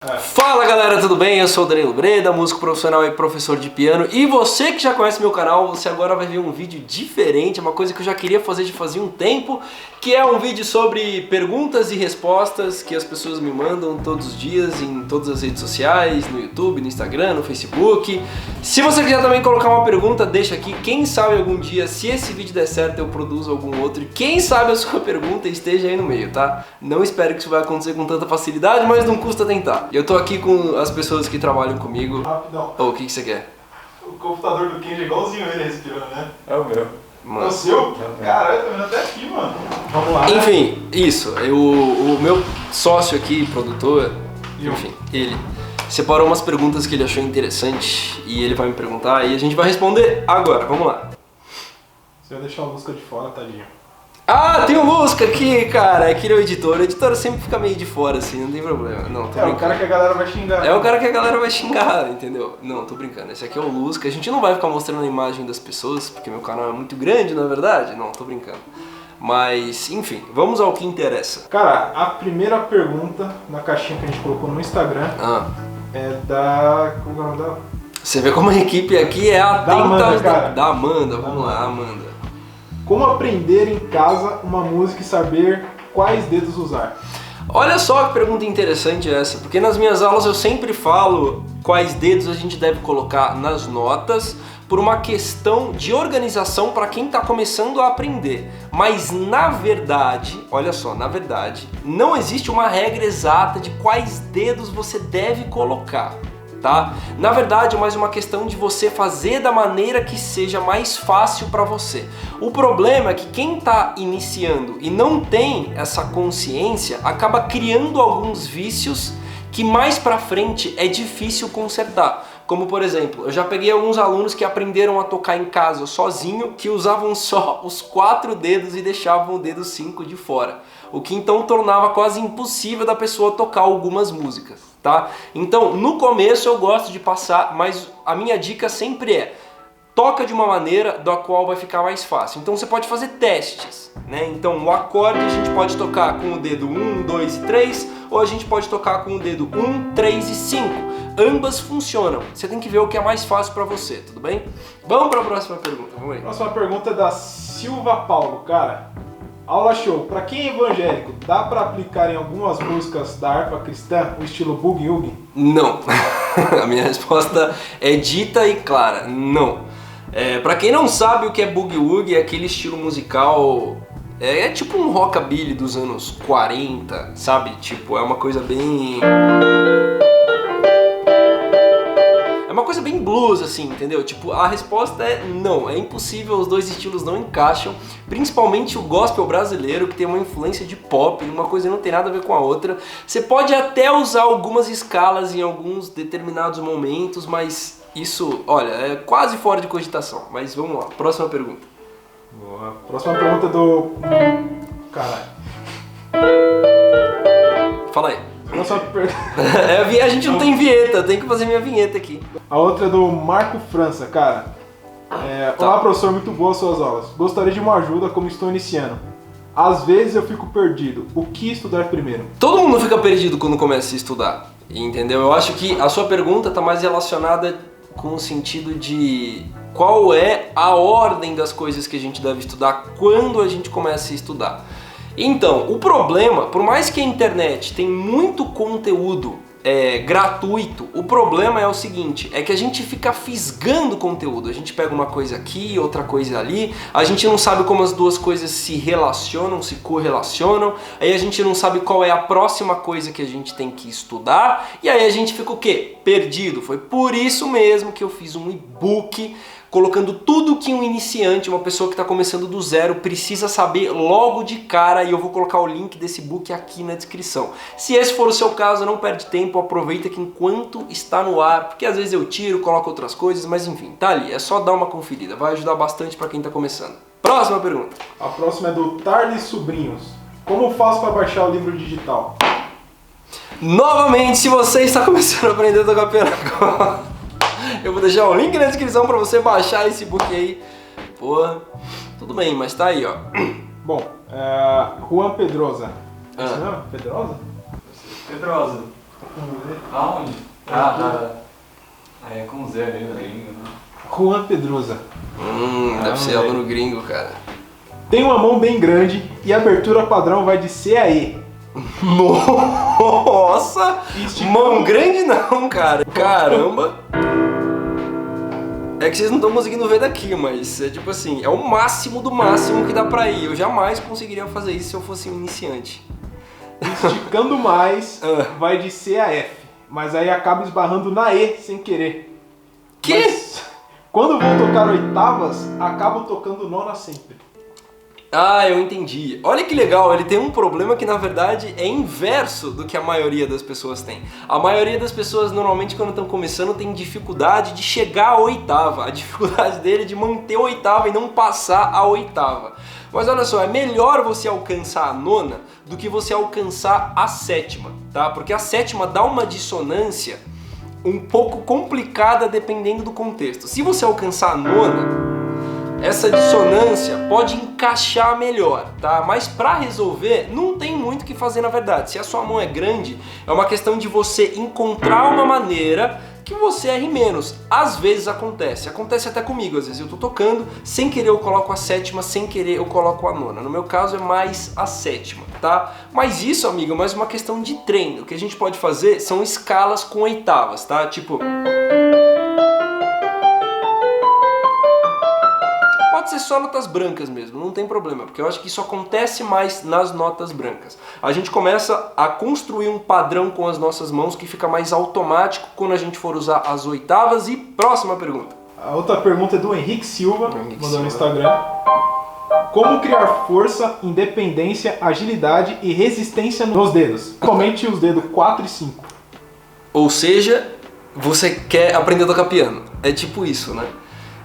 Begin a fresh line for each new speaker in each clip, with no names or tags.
Fala galera, tudo bem? Eu sou o Danilo Breda, músico profissional e professor de piano. E você que já conhece meu canal, você agora vai ver um vídeo diferente, uma coisa que eu já queria fazer de fazia um tempo, que é um vídeo sobre perguntas e respostas que as pessoas me mandam todos os dias em todas as redes sociais, no YouTube, no Instagram, no Facebook. Se você quiser também colocar uma pergunta, deixa aqui. Quem sabe algum dia, se esse vídeo der certo, eu produzo algum outro. E quem sabe a sua pergunta esteja aí no meio, tá? Não espero que isso vai acontecer com tanta facilidade, mas não custa tentar. Eu tô aqui com as pessoas que trabalham comigo.
Rapidão.
O que você quer?
O computador do Kenji é igualzinho ele respirando, né?
É o meu.
Mano.
É o seu? Caralho, tá vendo até aqui, mano. Vamos lá.
Enfim, isso. O meu sócio aqui, produtor, enfim, ele separou umas perguntas que ele achou interessante e ele vai me perguntar e a gente vai responder agora. Vamos lá.
Você vai deixar a música de fora, tadinho.
Ah, tem o Lusca aqui, cara. É que ele é o editor. O editor sempre fica meio de fora, assim, não tem problema. Não, tô
É,
brincando.
o cara que a galera vai xingar.
É o cara que a galera vai xingar, entendeu? Não, tô brincando. Esse aqui é o Lusca. A gente não vai ficar mostrando a imagem das pessoas, porque meu canal é muito grande, na verdade. Não, tô brincando. Mas, enfim, vamos ao que interessa.
Cara, a primeira pergunta na caixinha que a gente colocou no Instagram é da... Como é o nome dela?
Você vê como a equipe aqui é atenta
Amanda,
aos
cara.
da Amanda. Vamos lá, Amanda.
Como aprender em casa uma música e saber quais dedos usar?
Olha só que pergunta interessante essa, porque nas minhas aulas eu sempre falo quais dedos a gente deve colocar nas notas por uma questão de organização para quem está começando a aprender. Mas na verdade, olha só, na verdade, não existe uma regra exata de quais dedos você deve colocar. Tá? Na verdade é mais uma questão de você fazer da maneira que seja mais fácil para você. O problema é que quem está iniciando e não tem essa consciência acaba criando alguns vícios que mais para frente é difícil consertar. Como por exemplo, eu já peguei alguns alunos que aprenderam a tocar em casa sozinho, que usavam só os 4 dedos e deixavam o dedo 5 de fora. O que então tornava quase impossível da pessoa tocar algumas músicas, tá? Então, no começo eu gosto de passar, mas a minha dica sempre é: toca de uma maneira da qual vai ficar mais fácil. Então você pode fazer testes, né? Então o acorde a gente pode tocar com o dedo 1, 2 e 3, ou a gente pode tocar com o dedo 1, 3 e 5. Ambas funcionam. Você tem que ver o que é mais fácil para você, tudo bem? Vamos para a próxima pergunta, vamos aí.
A próxima pergunta é da Silva Paulo, cara. Aula show. Pra quem é evangélico, dá pra aplicar em algumas músicas da harpa cristã o estilo boogie-woogie?
Não. A minha resposta é dita e clara, não. Pra quem não sabe o que é boogie-woogie, é aquele estilo musical... É tipo um rockabilly dos anos 40, sabe? Tipo, é uma coisa bem... É uma coisa bem blues, assim, entendeu? Tipo, a resposta é não, é impossível, os dois estilos não encaixam, principalmente o gospel brasileiro, que tem uma influência de pop, uma coisa não tem nada a ver com a outra. Você pode até usar algumas escalas em alguns determinados momentos, mas isso, olha, é quase fora de cogitação. Mas vamos lá, próxima pergunta.
Boa. Próxima pergunta do... Caralho.
Fala aí.
Próxima pergunta...
A gente não tem vinheta, tem que fazer minha vinheta aqui.
A outra é do Marco França, cara. Olá, professor, muito boas suas aulas. Gostaria de uma ajuda como estou iniciando. Às vezes eu fico perdido. O que estudar primeiro?
Todo mundo fica perdido quando começa a estudar, entendeu? Eu acho que a sua pergunta está mais relacionada com o sentido de qual é a ordem das coisas que a gente deve estudar quando a gente começa a estudar. Então, o problema, por mais que a internet tem muito conteúdo gratuito, o problema é o seguinte, é que a gente fica fisgando conteúdo, a gente pega uma coisa aqui, outra coisa ali, a gente não sabe como as duas coisas se relacionam, se correlacionam, aí a gente não sabe qual é a próxima coisa que a gente tem que estudar, e aí a gente fica o quê? Perdido. Foi por isso mesmo que eu fiz um e-book colocando tudo que um iniciante, uma pessoa que está começando do zero, precisa saber logo de cara, e eu vou colocar o link desse book aqui na descrição. Se esse for o seu caso, não perde tempo, aproveita que enquanto está no ar, porque às vezes eu tiro, coloco outras coisas, mas enfim, tá ali, é só dar uma conferida, vai ajudar bastante para quem está começando. Próxima pergunta.
A próxima é do Tarles Sobrinhos. Como faço para baixar o livro digital?
Novamente, se você está começando a aprender a tocar piano agora, eu vou deixar o link na descrição para você baixar esse book aí. Pô, tudo bem, mas tá aí, ó.
Bom, Juan Pedrosa. Isso não? Pedrosa?
Pedrosa. Aonde? Ah, é com Z ali, gringo, né?
Juan Pedrosa.
Deve ser aluno gringo, cara.
Tem uma mão bem grande e a abertura padrão vai de C a E.
Nossa! Mão grande não, cara. Caramba! É que vocês não estão conseguindo ver daqui, mas é tipo assim, é o máximo do máximo que dá pra ir. Eu jamais conseguiria fazer isso se eu fosse um iniciante.
Esticando mais, vai de C a F. Mas aí acaba esbarrando na E sem querer.
Que?
Mas, quando vão tocar oitavas, acabam tocando nona sempre.
Ah, eu entendi. Olha que legal, ele tem um problema que na verdade é inverso do que a maioria das pessoas tem. A maioria das pessoas normalmente quando estão começando tem dificuldade de chegar à oitava. A dificuldade dele é de manter a oitava e não passar a oitava. Mas olha só, é melhor você alcançar a nona do que você alcançar a sétima, tá? Porque a sétima dá uma dissonância um pouco complicada dependendo do contexto. Se você alcançar a nona, essa dissonância pode encaixar melhor, tá? Mas para resolver, não tem muito o que fazer na verdade. Se a sua mão é grande, é uma questão de você encontrar uma maneira que você erre menos. Às vezes acontece até comigo. Às vezes eu tô tocando, sem querer eu coloco a sétima, sem querer eu coloco a nona. No meu caso é mais a sétima, tá? Mas isso, amigo, é mais uma questão de treino. O que a gente pode fazer são escalas com oitavas, tá? Tipo... pode ser só notas brancas mesmo, não tem problema, porque eu acho que isso acontece mais nas notas brancas. A gente começa a construir um padrão com as nossas mãos que fica mais automático quando a gente for usar as oitavas. E próxima pergunta.
A outra pergunta é do Henrique Silva, mandou no Instagram. Como criar força, independência, agilidade e resistência nos dedos? Somente os dedos 4 e 5.
Ou seja, você quer aprender a tocar piano. É tipo isso, né?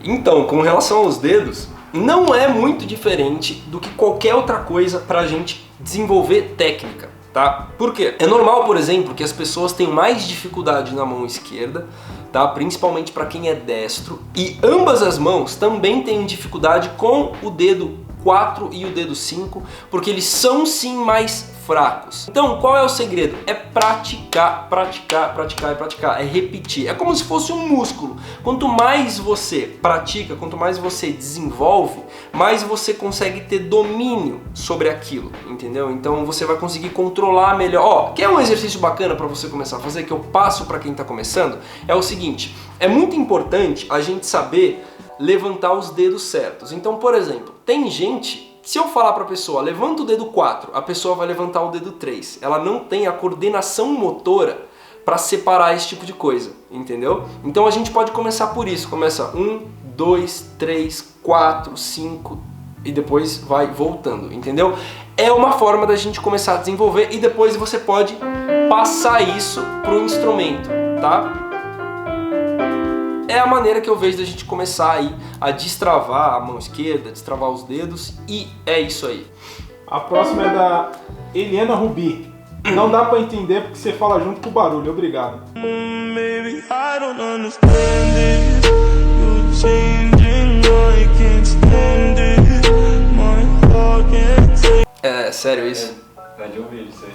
Então, com relação aos dedos, não é muito diferente do que qualquer outra coisa para a gente desenvolver técnica, tá? Por quê? É normal, por exemplo, que as pessoas tenham mais dificuldade na mão esquerda, tá? Principalmente para quem é destro, e ambas as mãos também têm dificuldade com o dedo 4 e o dedo 5, porque eles são sim mais fracos. Então, qual é o segredo? É praticar, praticar, praticar e praticar, é repetir. É como se fosse um músculo. Quanto mais você pratica, quanto mais você desenvolve, mais você consegue ter domínio sobre aquilo, entendeu? Então você vai conseguir controlar melhor. Ó, quer um exercício bacana para você começar a fazer, que eu passo para quem está começando? É o seguinte, é muito importante a gente saber levantar os dedos certos. Então, por exemplo, tem gente... se eu falar para a pessoa, levanta o dedo 4, a pessoa vai levantar o dedo 3. Ela não tem a coordenação motora para separar esse tipo de coisa, entendeu? Então a gente pode começar por isso. Começa 1, 2, 3, 4, 5 e depois vai voltando, entendeu? É uma forma da gente começar a desenvolver e depois você pode passar isso para o instrumento, tá? É a maneira que eu vejo da gente começar aí a destravar a mão esquerda, destravar os dedos, e é isso aí.
A próxima é da Eliana Rubi. Não dá pra entender porque você fala junto com o barulho. Obrigado.
É sério isso?
É de ouvir isso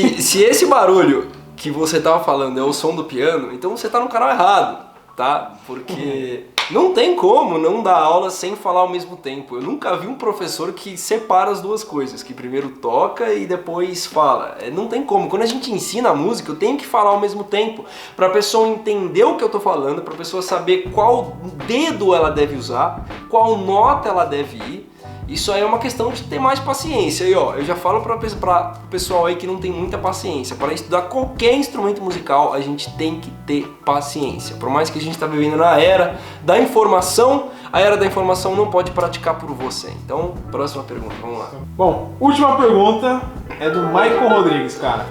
aí.
Se esse barulho que você tava falando é o som do piano, então você tá no canal errado. Tá? Porque não tem como não dar aula sem falar ao mesmo tempo. Eu nunca vi um professor que separa as duas coisas, que primeiro toca e depois fala. Não tem como. Quando a gente ensina a música, eu tenho que falar ao mesmo tempo para a pessoa entender o que eu tô falando, para a pessoa saber qual dedo ela deve usar, qual nota ela deve ir. Isso aí é uma questão de ter mais paciência. E ó, eu já falo para o pessoal aí que não tem muita paciência. Para estudar qualquer instrumento musical, a gente tem que ter paciência. Por mais que a gente está vivendo na era da informação, a era da informação não pode praticar por você. Então, próxima pergunta, vamos lá.
Bom, última pergunta é do Michael Rodrigues, cara.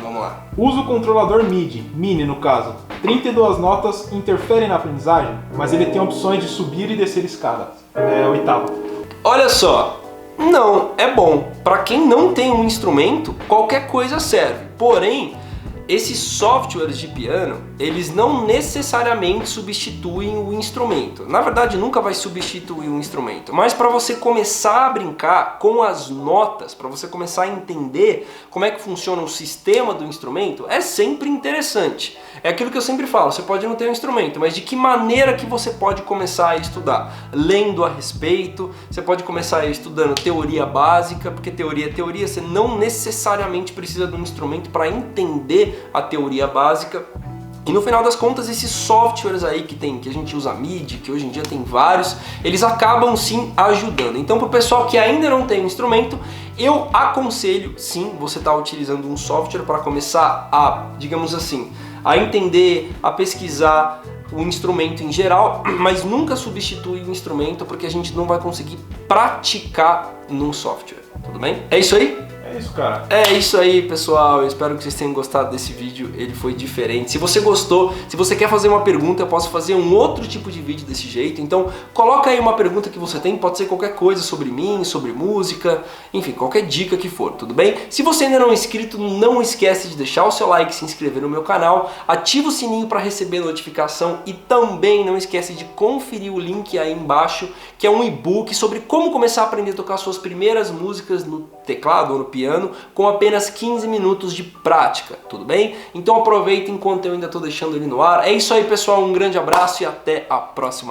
Vamos lá.
Usa o controlador MIDI, mini no caso. 32 notas interferem na aprendizagem, mas ele tem opções de subir e descer escadas. É oitava.
Olha só, não, é bom. Para quem não tem um instrumento, qualquer coisa serve. Porém, esses softwares de piano, eles não necessariamente substituem o instrumento. Na verdade, nunca vai substituir o instrumento, mas para você começar a brincar com as notas, para você começar a entender como é que funciona o sistema do instrumento, é sempre interessante. É aquilo que eu sempre falo, você pode não ter um instrumento, mas de que maneira que você pode começar a estudar? Lendo a respeito, você pode começar estudando teoria básica, porque teoria é teoria, você não necessariamente precisa de um instrumento para entender a teoria básica. E no final das contas, esses softwares aí que a gente usa MIDI, que hoje em dia tem vários, eles acabam sim ajudando. Então, para o pessoal que ainda não tem um instrumento, eu aconselho sim você estar utilizando um software para começar a, digamos assim, a entender, a pesquisar o instrumento em geral, mas nunca substitui o instrumento porque a gente não vai conseguir praticar num software, tudo bem? É isso aí?
É isso, cara.
É isso aí, pessoal. Eu espero que vocês tenham gostado desse vídeo. Ele foi diferente. Se você gostou, se você quer fazer uma pergunta, eu posso fazer um outro tipo de vídeo desse jeito. Então, coloca aí uma pergunta que você tem. Pode ser qualquer coisa sobre mim, sobre música, enfim, qualquer dica que for, tudo bem? Se você ainda não é inscrito, não esquece de deixar o seu like, se inscrever no meu canal, ativa o sininho para receber notificação e também não esquece de conferir o link aí embaixo, que é um e-book sobre como começar a aprender a tocar suas primeiras músicas no teclado ou no piano com apenas 15 minutos de prática, tudo bem? Então aproveita enquanto eu ainda estou deixando ele no ar. É isso aí, pessoal, um grande abraço e até a próxima aula.